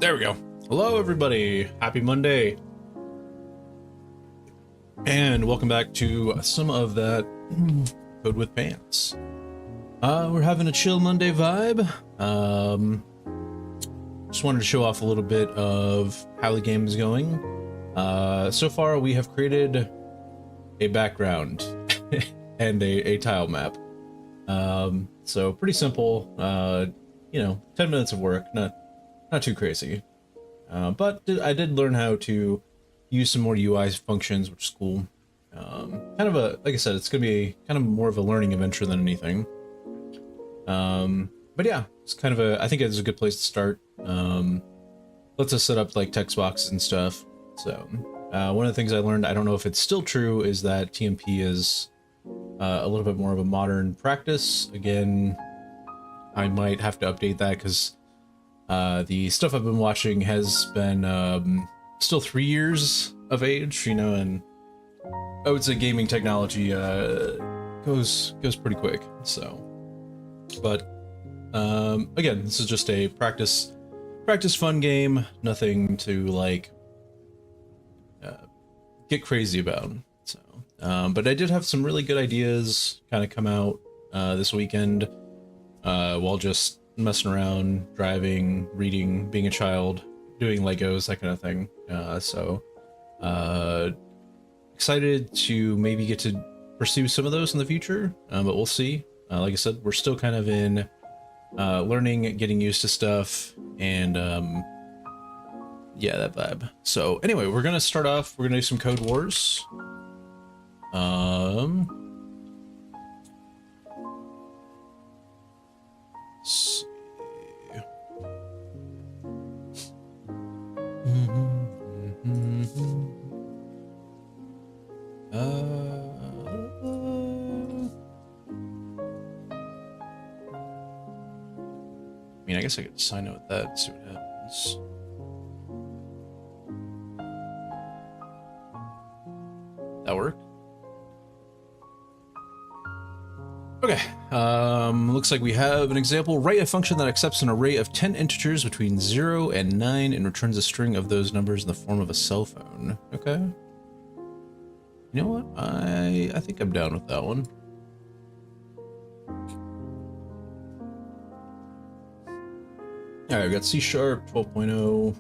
There we go. Hello, everybody. Happy Monday. And welcome back to some of that Code with Pants. We're having a chill Monday vibe. Just wanted to show off a little bit of how the game is going. So far, we have created a background and a tile map. So pretty simple. 10 minutes of work, not too crazy. But I did learn how to use some more UI functions, which is cool. Kind of like I said, it's gonna be kind of more of a learning adventure than anything. But yeah, it's kind of I think it's a good place to start. Lets us set up like text boxes and stuff. So one of the things I learned, I don't know if it's still true, is that TMP is a little bit more of a modern practice. Again, I might have to update that because the stuff I've been watching has been still 3 years of age, and I would say gaming technology goes pretty quick. So, but again, this is just a practice fun game, nothing to like get crazy about. So, but I did have some really good ideas kind of come out this weekend while just messing around, driving, reading, being a child, doing Legos, that kind of thing. So excited to maybe get to pursue some of those in the future, but we'll see. Like I said, we're still kind of in learning, getting used to stuff, and yeah, that vibe. So anyway, we're gonna start off. We're gonna do some Code Wars. Let's see. I mean, I guess I could sign it with that and see what happens. That work? Okay, looks like we have an example. Write a function that accepts an array of 10 integers between 0 and 9 and returns a string of those numbers in the form of a cell phone. Okay. You know what? I think I'm down with that one. Alright, we got C# 12.0.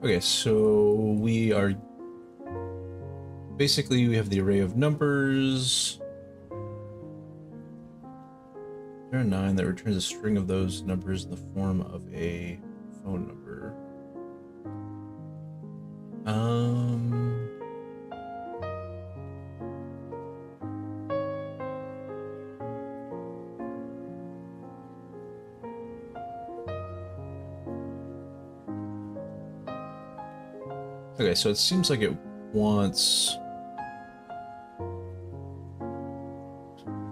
Okay, so we are basically, we have the array of numbers. 0 and 9 that returns a string of those numbers in the form of a phone number. Okay, so it seems like it wants...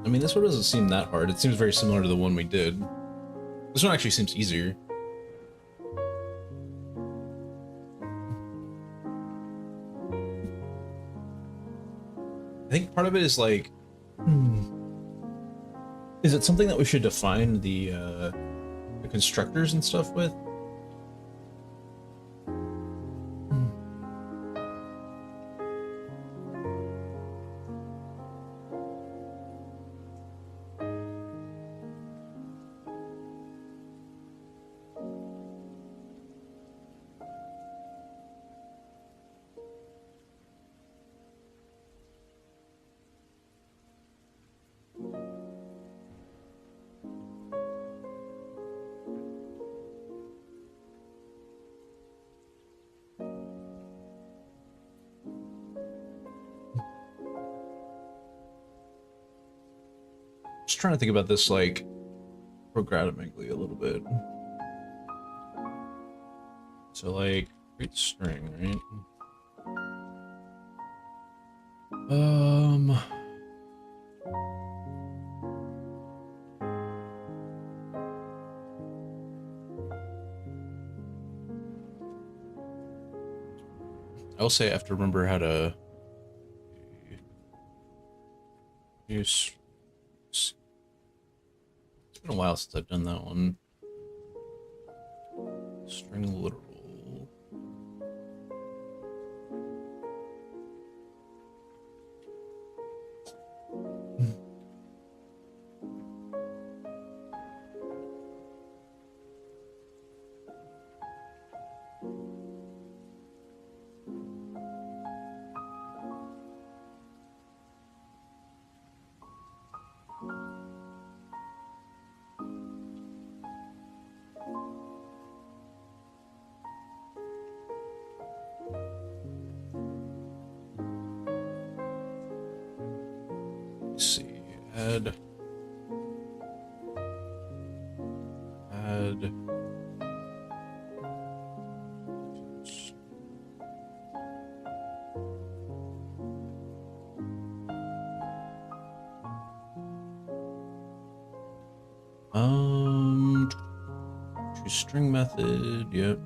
I mean, this one doesn't seem that hard. It seems very similar to the one we did. This one actually seems easier. I think part of it is like... Is it something that we should define the constructors and stuff with? Just trying to think about this like programmatically a little bit. So like create string, right? I'll say I have to remember how to use. It's been a while since I've done that one. String literal. Let's see, add. Choose string method, yep.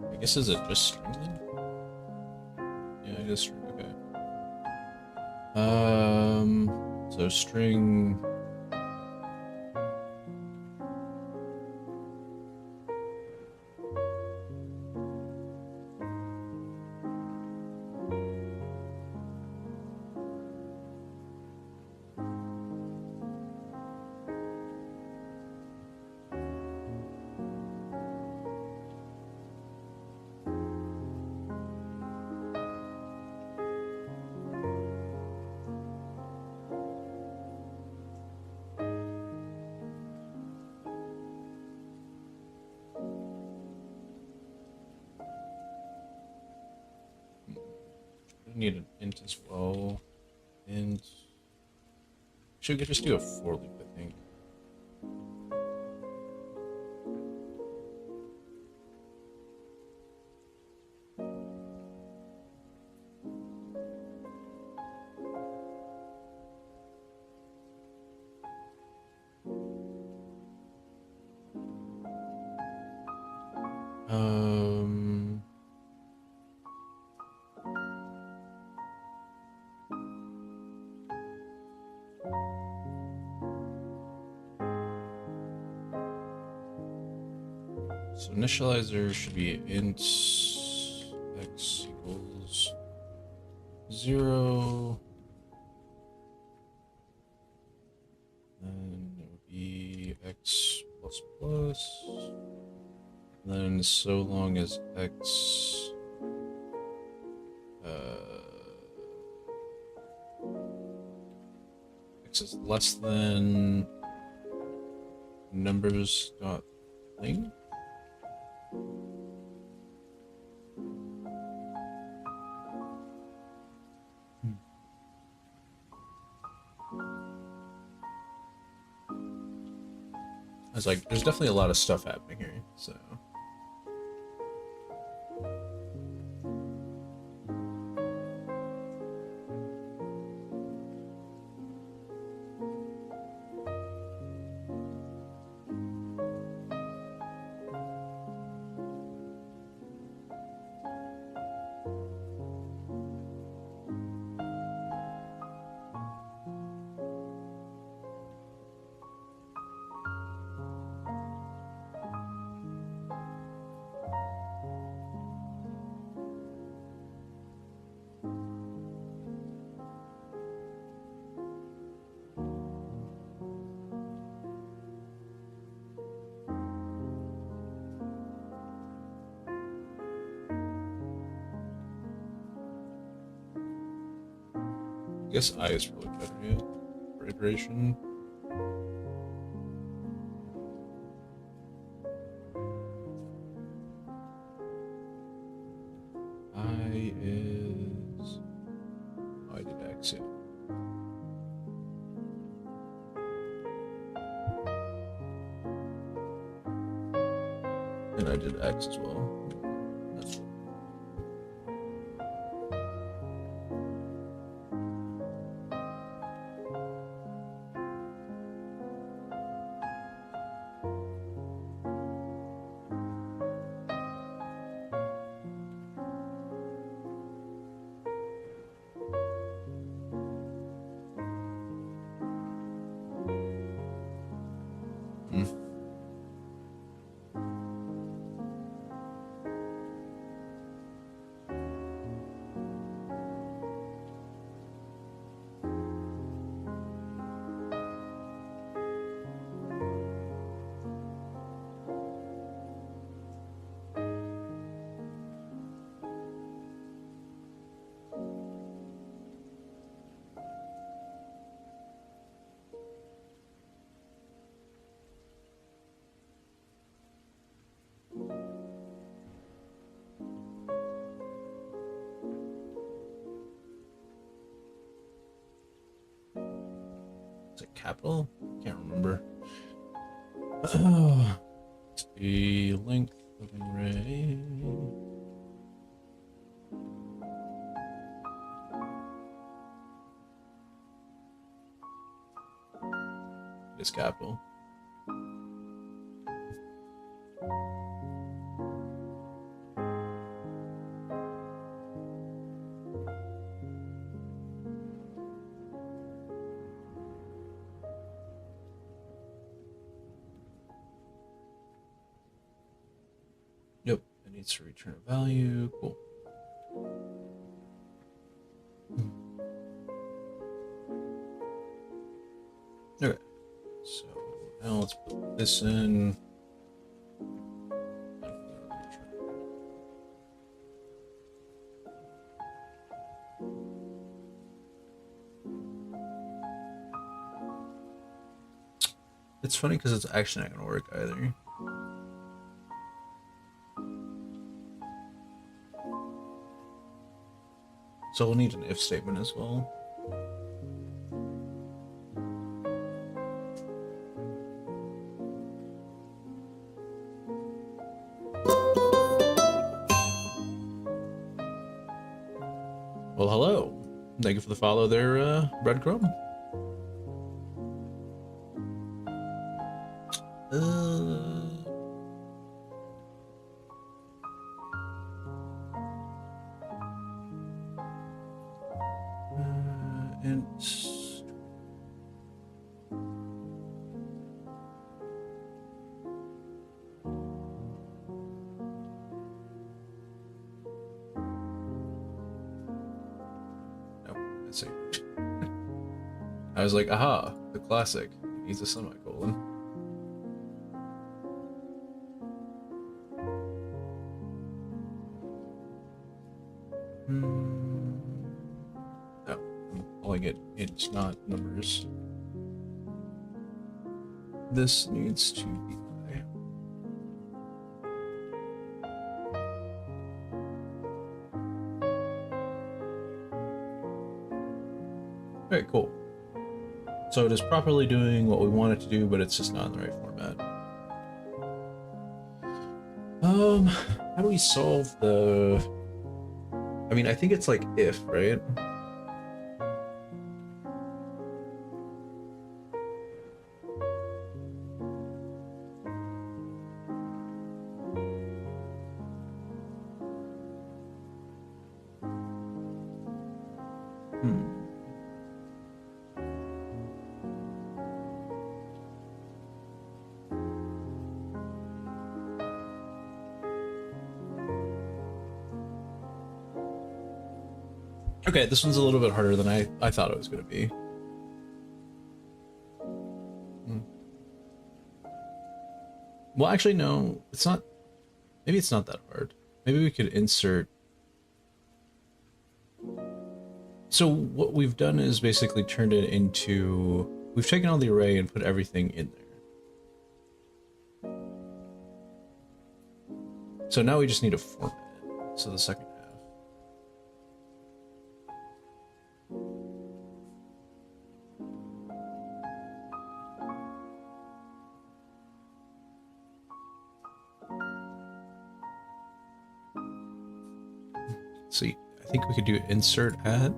I guess is it just string then? Yeah, it is string, okay. So string. Need an int as well. Int. Should we just do a for loop, I think. So initializer should be int x equals 0. Then it would be x plus plus. And then so long as x x is less than numbers dot thing. I was like, there's definitely a lot of stuff happening here, so. I guess I is probably better, yeah. per iteration. I is... Oh, I did X, yeah. And I did X as well. That's cool. Is it capital? Can't remember. The length of an array. It's capital. Yep, it needs to return a value. Cool. Okay, so now let's put this in. It's funny because it's actually not going to work either. So we'll need an if statement as well. Well, hello. Thank you for the follow there, Breadcrumb. I was like, aha, the classic. He's a semicolon. No, I'm calling it int, not numbers. This needs to be I. Alright, cool. So it is properly doing what we want it to do, but it's just not in the right format. How do we solve the... I mean, I think it's like if, right? Okay, this one's a little bit harder than I thought it was going to be. Well, actually, no, it's not. Maybe it's not that hard. Maybe we could insert. So what we've done is basically turned it into we've taken all the array and put everything in there. So now we just need to format it. So the second half. See, I think we could do insert at.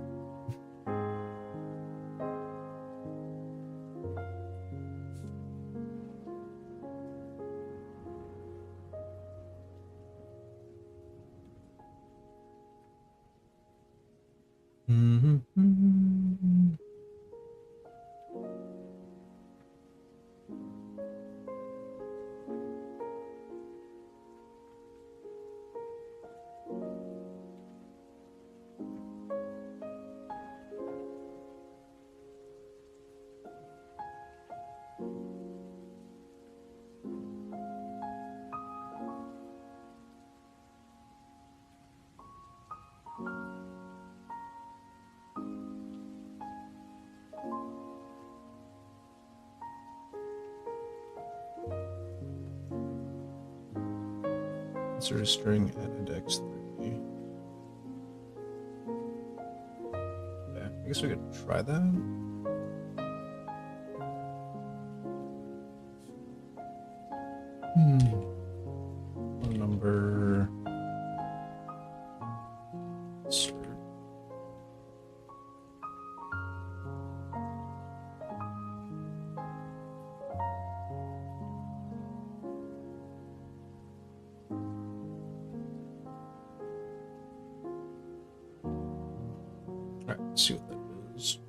Insert a string at index 3. Yeah, I guess we could try that. One number. Insert. Alright, let's see what that is.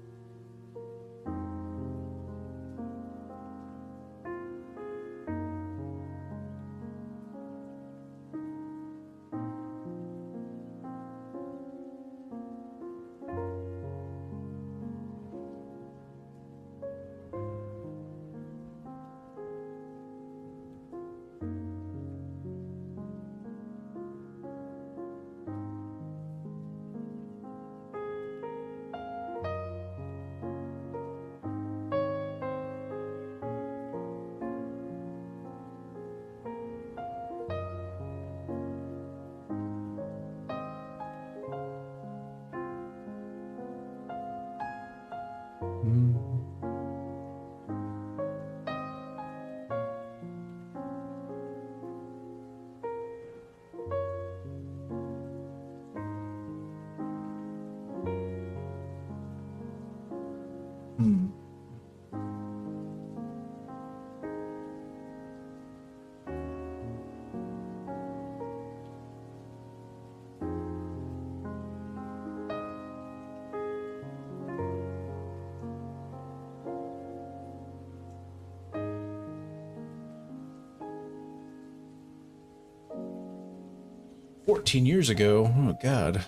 "14 years ago? Oh, God.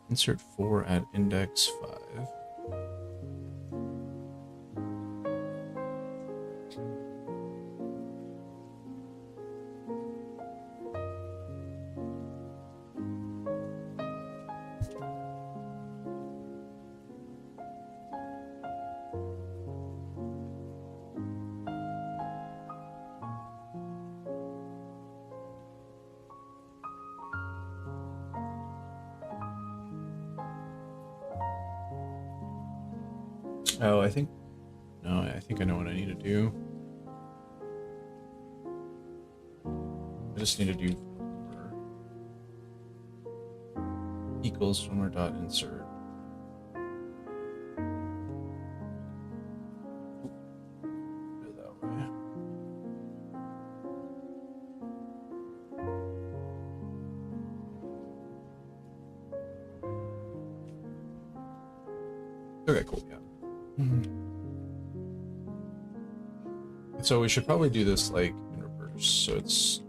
Insert 4 at index 5. Oh, I think, no, I think I know what I need to do. I just need to do equals swimmer dot insert. Do it that way. Okay, cool, yeah. So we should probably do this like in reverse, so it's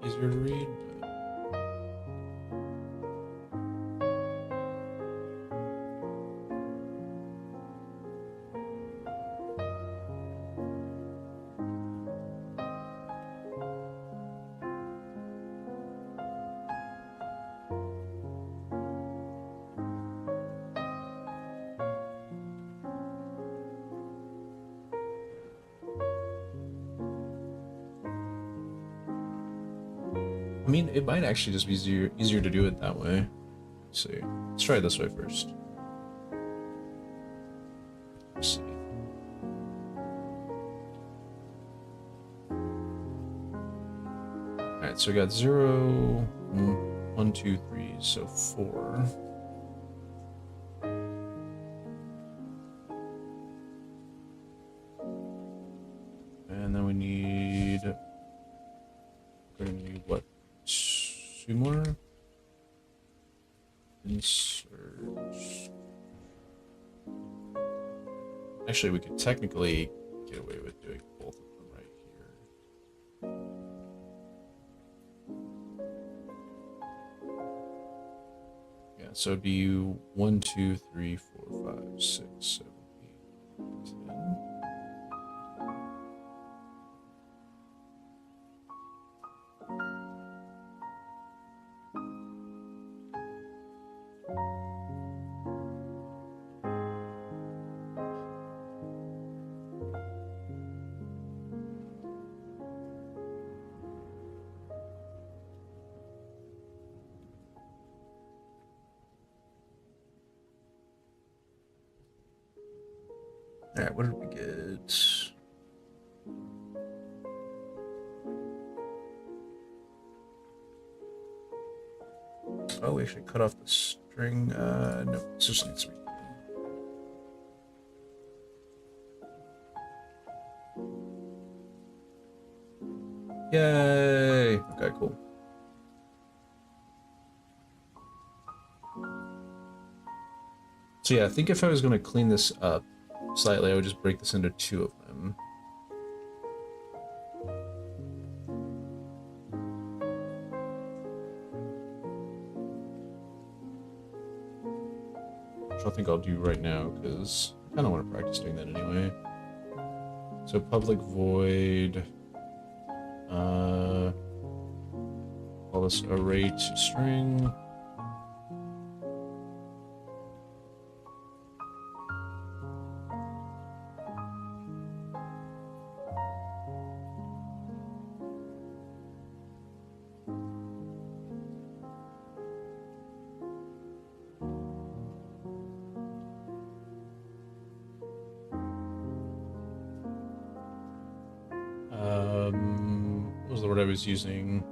easier to read. I mean, it might actually just be easier to do it that way. Let's see. Let's try it this way first. Let's see. Alright, so we got 0, 1, 2, 3, so 4. And then we need... We're gonna need what? 2 more? Insert. Actually, we could technically get away with doing both of them right here. Yeah, so it'd be 1, 2, 3, 4, 5, 6, 7, 8, 10. Alright, what did we get? Oh, we actually cut off the string. No, this just needs to be. Yay! Okay, cool. So yeah, I think if I was going to clean this up slightly, I would just break this into 2 of them. Which I think I'll do right now, because I kind of want to practice doing that anyway. So public void, call this array to string. What was the word I was using?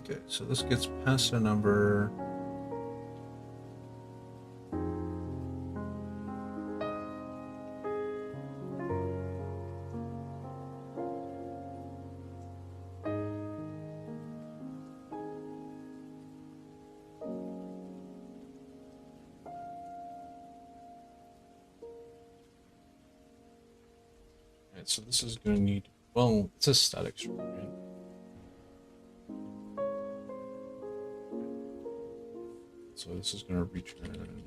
Okay, so this gets past a number. Alright, so this is going to need, well, it's a static string, right? So this is going to return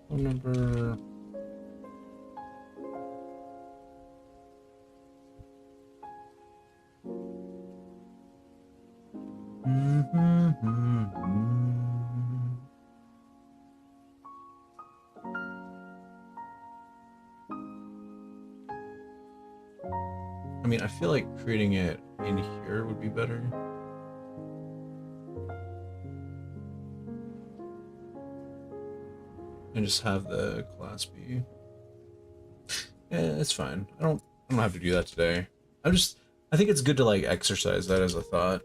phone number. I mean, I feel like creating it in here would be better. And just have the class be. Yeah, it's fine. I don't have to do that today. I think it's good to like exercise that as a thought.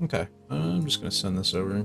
Okay, I'm just gonna send this over.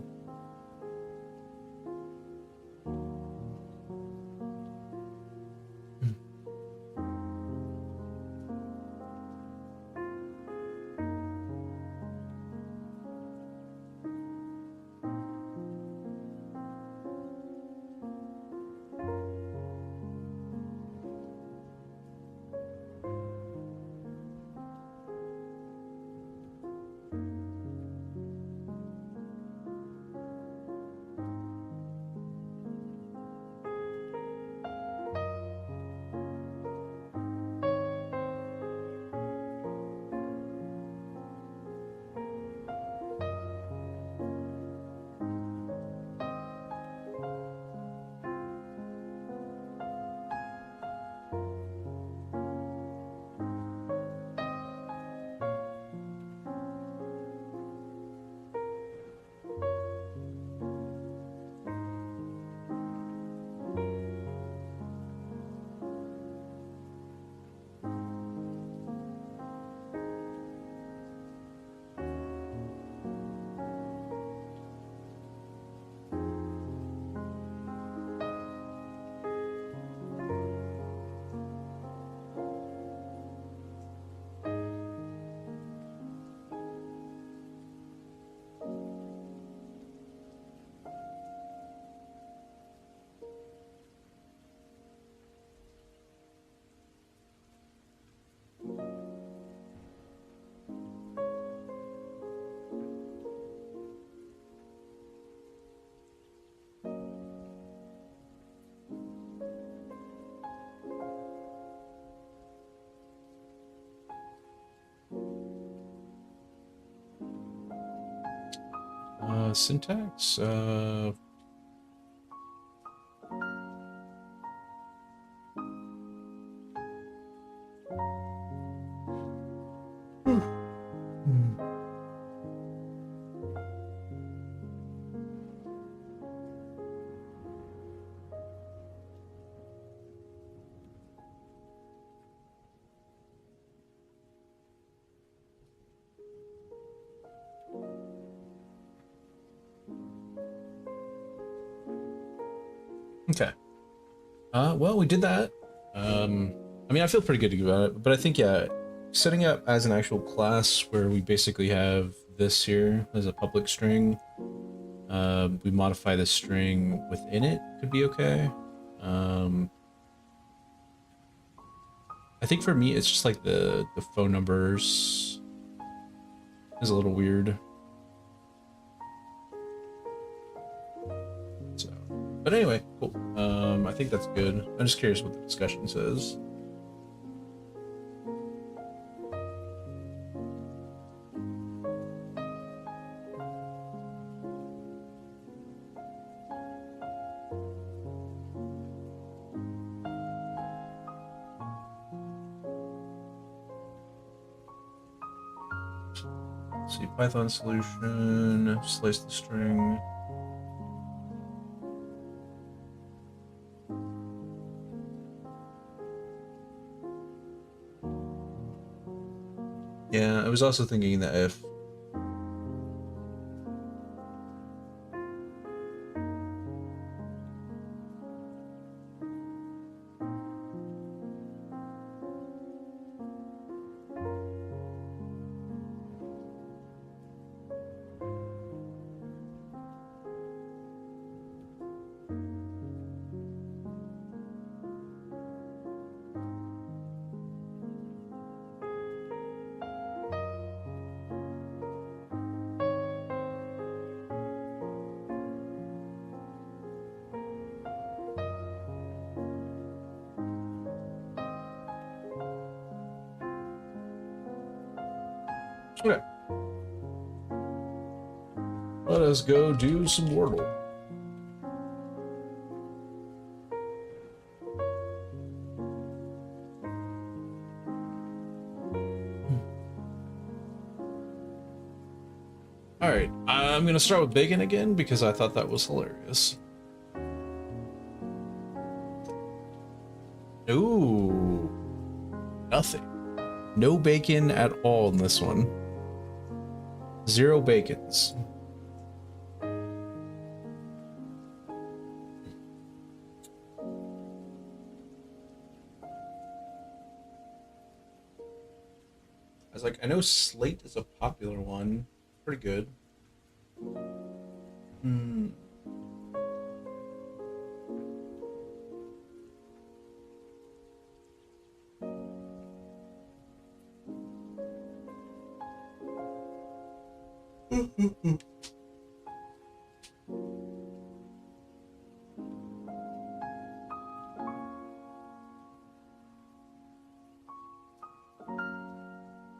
Syntax. Okay. Well, we did that. I mean, I feel pretty good about it, but I think, yeah, setting up as an actual class where we basically have this here as a public string, we modify the string within it could be okay. I think for me, it's just like the phone numbers is a little weird. But anyway, cool. I think that's good. I'm just curious what the discussion says. Let's see, Python solution, slice the string. Yeah, I was also thinking that if okay. Let us go do some Wordle. Alright, I'm gonna start with bacon again because I thought that was hilarious. Ooh, nothing. No bacon at all in this one. 0 bacons. I was like, I know Slate is a popular one. Pretty good. Hmm.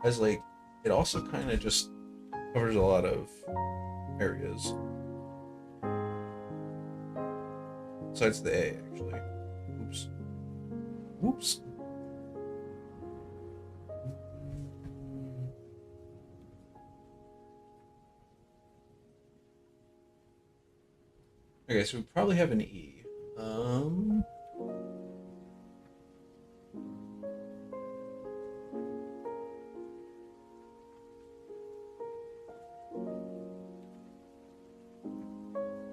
As like, it also kind of just covers a lot of areas. Besides the A, actually. Oops. Whoops. Okay, so we probably have an E.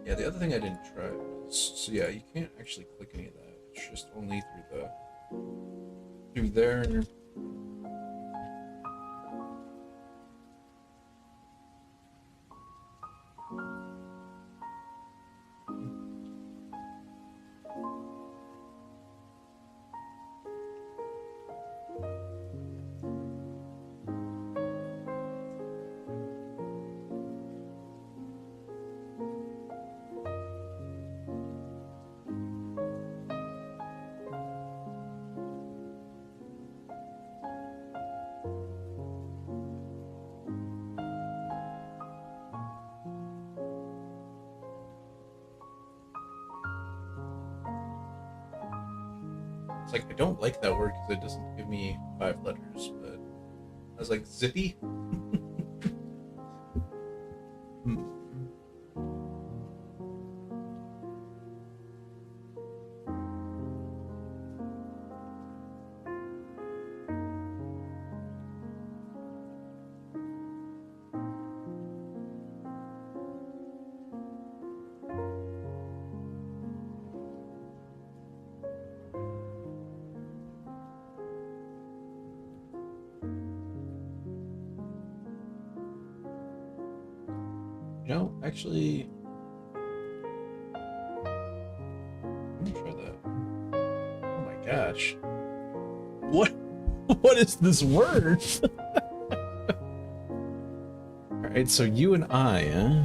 Yeah, the other thing I didn't try was, so yeah, you can't actually click any of that. It's just only through there. It's like, I don't like that word because it doesn't give me 5 letters, but I was like, zippy? Hmm. You know, actually, let me try that. Oh my gosh. What? What is this word? Alright, so you and I, huh?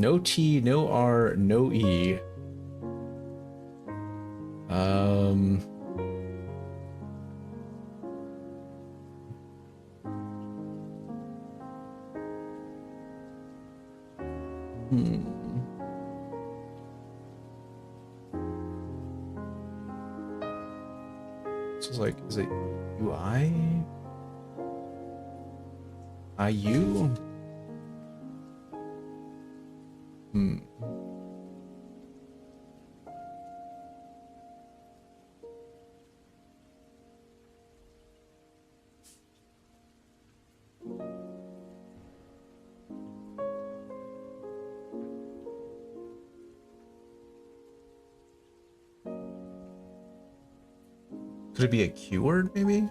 No T, no R, no E. So it's like, is it UI? IU? Could it be a keyword, maybe?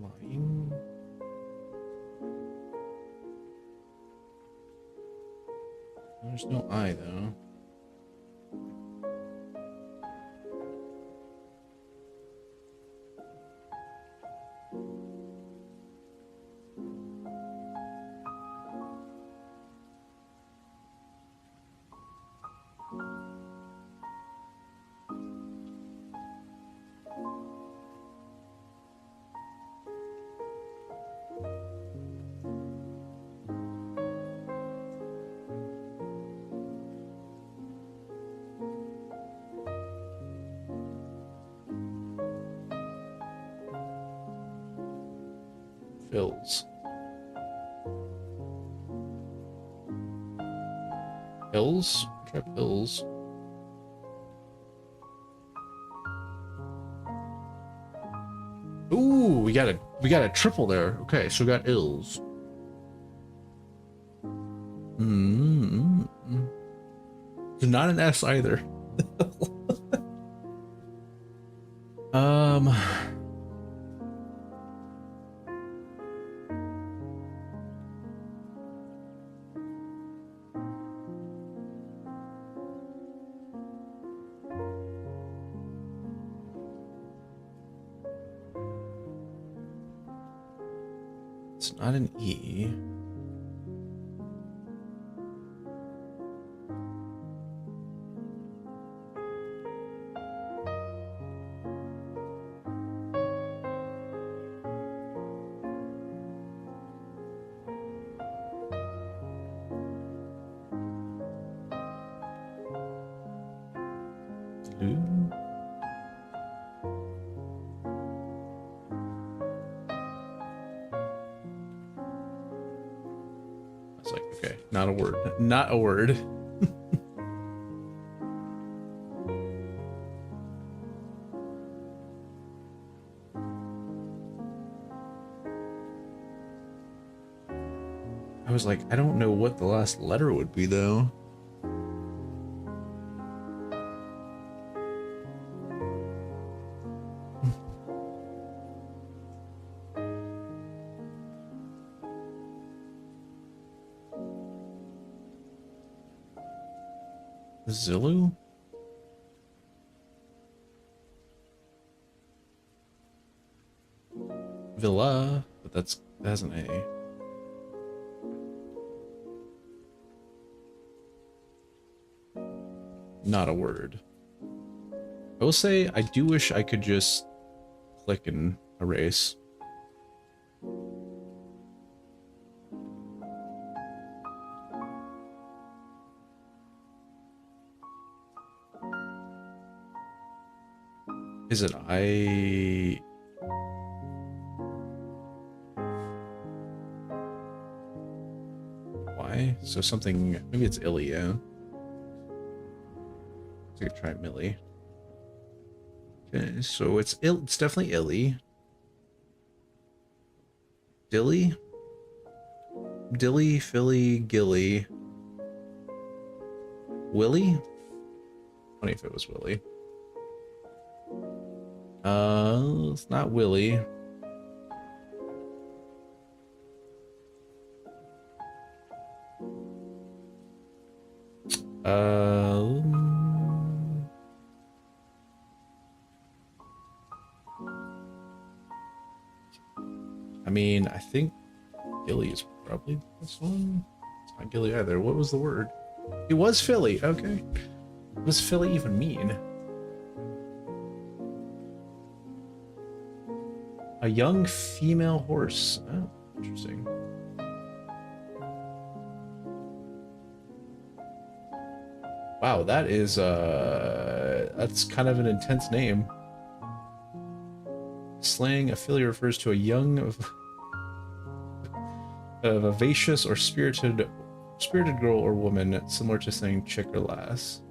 Lying. There's no I though. Fills. Pills? Try pills. Ooh, we got a triple there. Okay, so we got ills. Not an S either. It's not an E. It's like, okay, not a word. Not a word. I was like, I don't know what the last letter would be though. Zulu? Villa, but that has an A. Not a word. I will say I do wish I could just click and erase. Is it I? Why? So something, maybe it's Illy, yeah. So I could try Millie. Okay, so it's it's definitely illy. Dilly? Dilly, Philly, Gilly. Willie? Funny if it was Willie. It's not Willie. I mean, I think Gilly is probably this one. It's not Gilly either. What was the word? It was Philly. Okay. What does Philly even mean? A young female horse. Oh, interesting. Wow, that is that's kind of an intense name. Slang, a filly refers to a young vivacious or spirited girl or woman, similar to saying chick or lass.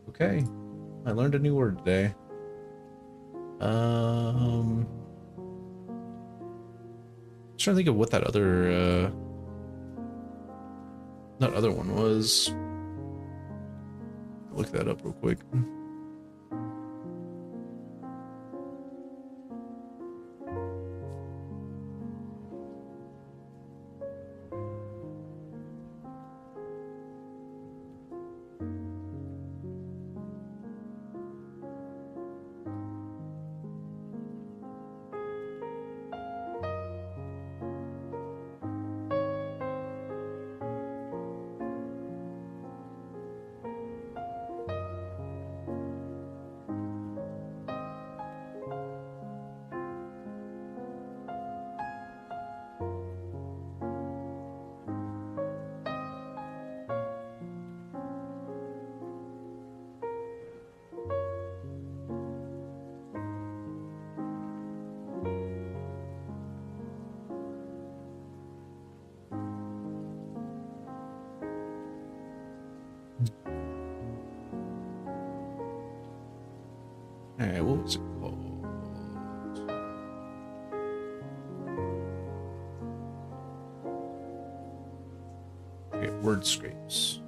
Okay, I learned a new word today. I'm trying to think of what that other one was. Look that up real quick. Alright, what was it called? Okay, word scrapes.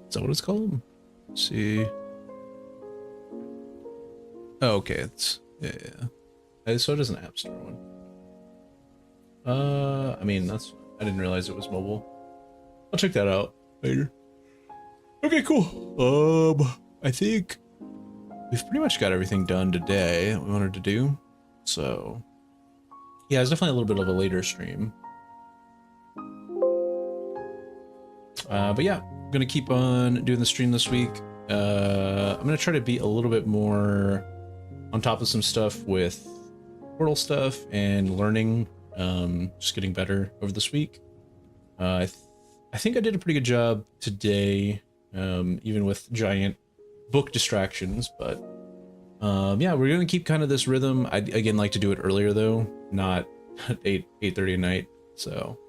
Is that what it's called? Let's see. Oh, okay, it's yeah. So it is an App Store one. I mean, I didn't realize it was mobile. I'll check that out later. Okay, cool. I think we've pretty much got everything done today that we wanted to do. So, yeah, it's definitely a little bit of a later stream. But yeah, I'm gonna keep on doing the stream this week. I'm gonna try to be a little bit more on top of some stuff with Wordle stuff and learning, just getting better over this week. I think I did a pretty good job today, even with giant book distractions, but yeah, we're gonna keep kind of this rhythm. I'd again like to do it earlier though, not at 8:30 at night. So,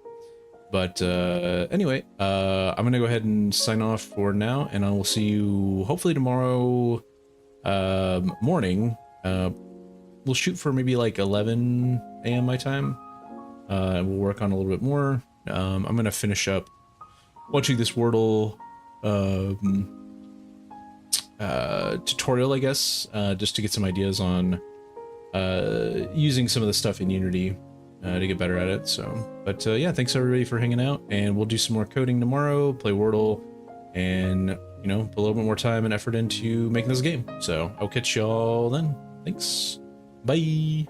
but anyway, I'm gonna go ahead and sign off for now, and I will see you hopefully tomorrow morning. We'll shoot for maybe like 11 a.m. my time. And we'll work on a little bit more. I'm gonna finish up watching this Wordle tutorial, I guess, just to get some ideas on using some of the stuff in Unity to get better at it. So, but yeah, thanks everybody for hanging out, and we'll do some more coding tomorrow, play Wordle, and you know, put a little bit more time and effort into making this game. So I'll catch y'all then. Thanks. Bye.